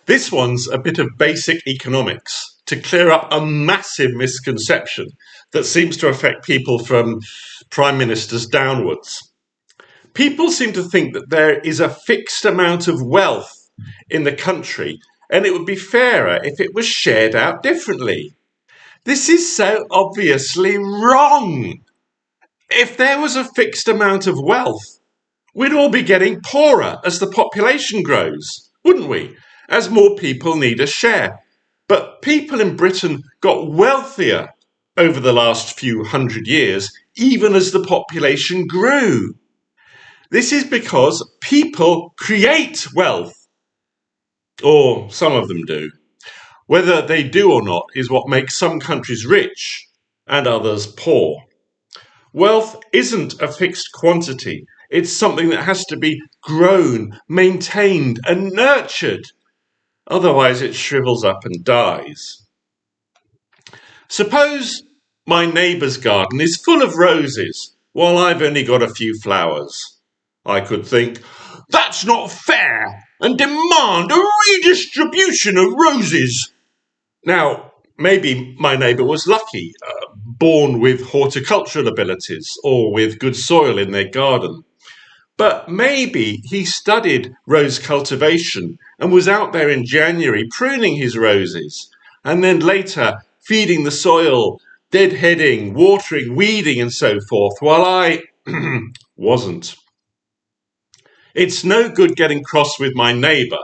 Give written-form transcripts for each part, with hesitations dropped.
This one's a bit of basic economics to clear up a massive misconception that seems to affect people from prime ministers downwards. People seem to think that there is a fixed amount of wealth in the country and it would be fairer if it was shared out differently. This is so obviously wrong. If there was a fixed amount of wealth, we'd all be getting poorer as the population grows, wouldn't we? As more people need a share. But people in Britain got wealthier over the last few hundred years, even as the population grew. This is because people create wealth, or some of them do. Whether they do or not is what makes some countries rich and others poor. Wealth isn't a fixed quantity. It's something that has to be grown, maintained, and nurtured. Otherwise, it shrivels up and dies. Suppose my neighbour's garden is full of roses, while I've only got a few flowers. I could think, that's not fair, and demand a redistribution of roses. Now, maybe my neighbour was lucky, born with horticultural abilities or with good soil in their garden. But maybe he studied rose cultivation and was out there in January pruning his roses, and then later feeding the soil, deadheading, watering, weeding and so forth, while I wasn't. It's no good getting cross with my neighbour.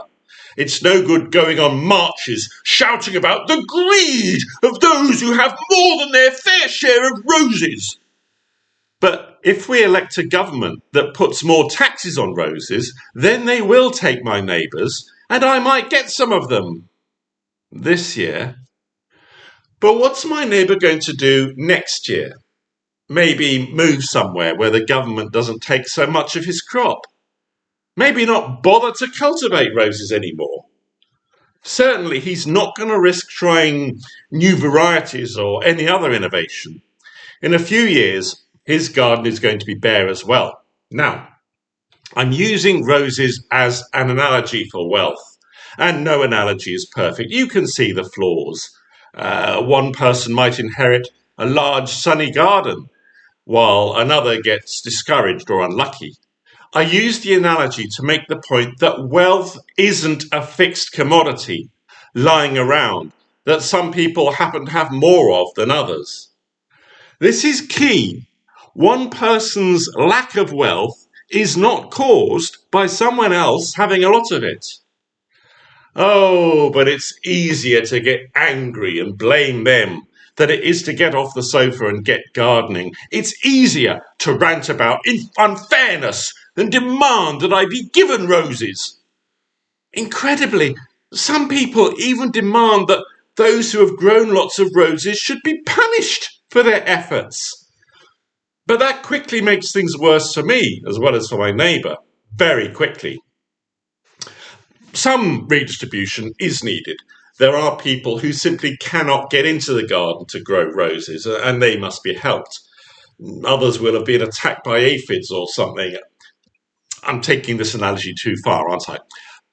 It's no good going on marches shouting about the greed of those who have more than their fair share of roses. But if we elect a government that puts more taxes on roses, then they will take my neighbours, and I might get some of them this year. But what's my neighbour going to do next year? Maybe move somewhere where the government doesn't take so much of his crop. Maybe not bother to cultivate roses anymore. Certainly he's not going to risk trying new varieties or any other innovation. In a few years, his garden is going to be bare as well. Now, I'm using roses as an analogy for wealth, and no analogy is perfect. You can see the flaws. One person might inherit a large sunny garden, while another gets discouraged or unlucky. I use the analogy to make the point that wealth isn't a fixed commodity lying around that some people happen to have more of than others. This is key. One person's lack of wealth is not caused by someone else having a lot of it. Oh, but it's easier to get angry and blame them than it is to get off the sofa and get gardening. It's easier to rant about unfairness than demand that I be given roses. Incredibly, some people even demand that those who have grown lots of roses should be punished for their efforts. But that quickly makes things worse for me as well as for my neighbour, very quickly. Some redistribution is needed. There are people who simply cannot get into the garden to grow roses, and they must be helped. Others will have been attacked by aphids or something. I'm taking this analogy too far, aren't I?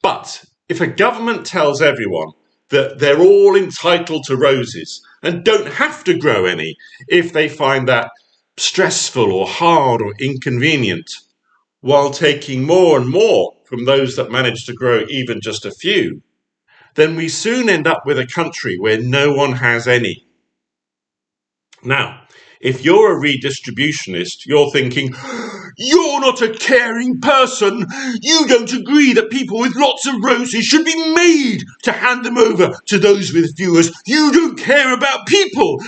But if a government tells everyone that they're all entitled to roses and don't have to grow any if they find that stressful or hard or inconvenient, while taking more and more from those that manage to grow even just a few, then we soon end up with a country where no one has any. Now, if you're a redistributionist, you're thinking, you're not a caring person. You don't agree that people with lots of roses should be made to hand them over to those with fewer. You don't care about people.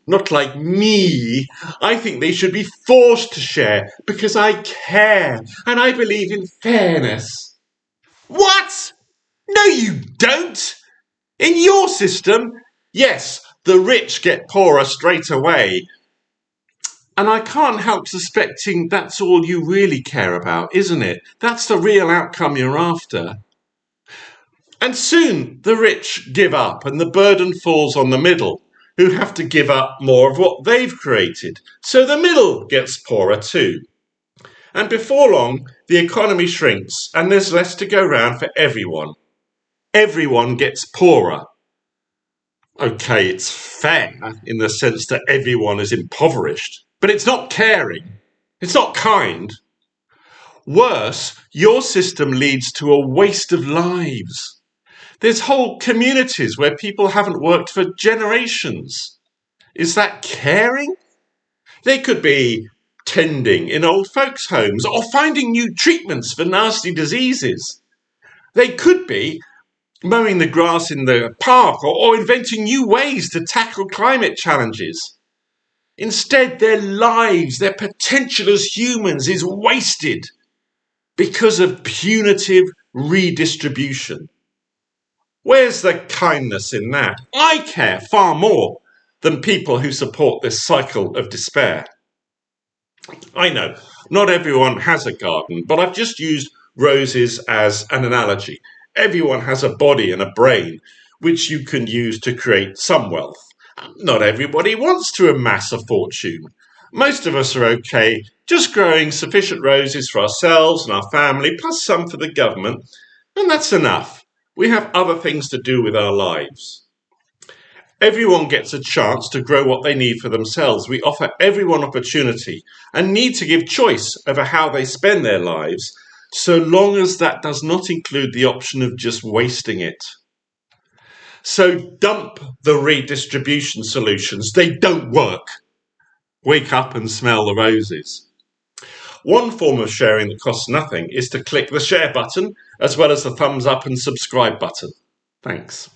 Not like me. I think they should be forced to share because I care and I believe in fairness. What? No, you don't. In your system, yes, the rich get poorer straight away. And I can't help suspecting that's all you really care about, isn't it? That's the real outcome you're after. And soon the rich give up and the burden falls on the middle, who have to give up more of what they've created. So the middle gets poorer too. And before long, the economy shrinks and there's less to go round for everyone. everyone gets poorer. Okay, it's fair in the sense that everyone is impoverished, but it's not caring. It's not kind. Worse, your system leads to a waste of lives. There's whole communities where people haven't worked for generations. Is that caring? They could be tending in old folks' homes or finding new treatments for nasty diseases. They could be mowing the grass in the park or inventing new ways to tackle climate challenges. Instead, their lives, their potential as humans is wasted because of punitive redistribution. Where's the kindness in that? I care far more than people who support this cycle of despair. I know, not everyone has a garden, but I've just used roses as an analogy. Everyone has a body and a brain which you can use to create some wealth. Not everybody wants to amass a fortune. Most of us are okay just growing sufficient roses for ourselves and our family, plus some for the government, and that's enough. We have other things to do with our lives. Everyone gets a chance to grow what they need for themselves. We offer everyone opportunity and need to give choice over how they spend their lives, so long as that does not include the option of just wasting it. So dump the redistribution solutions. They don't work. Wake up and smell the roses. One form of sharing that costs nothing is to click the share button as well as the thumbs up and subscribe button. Thanks.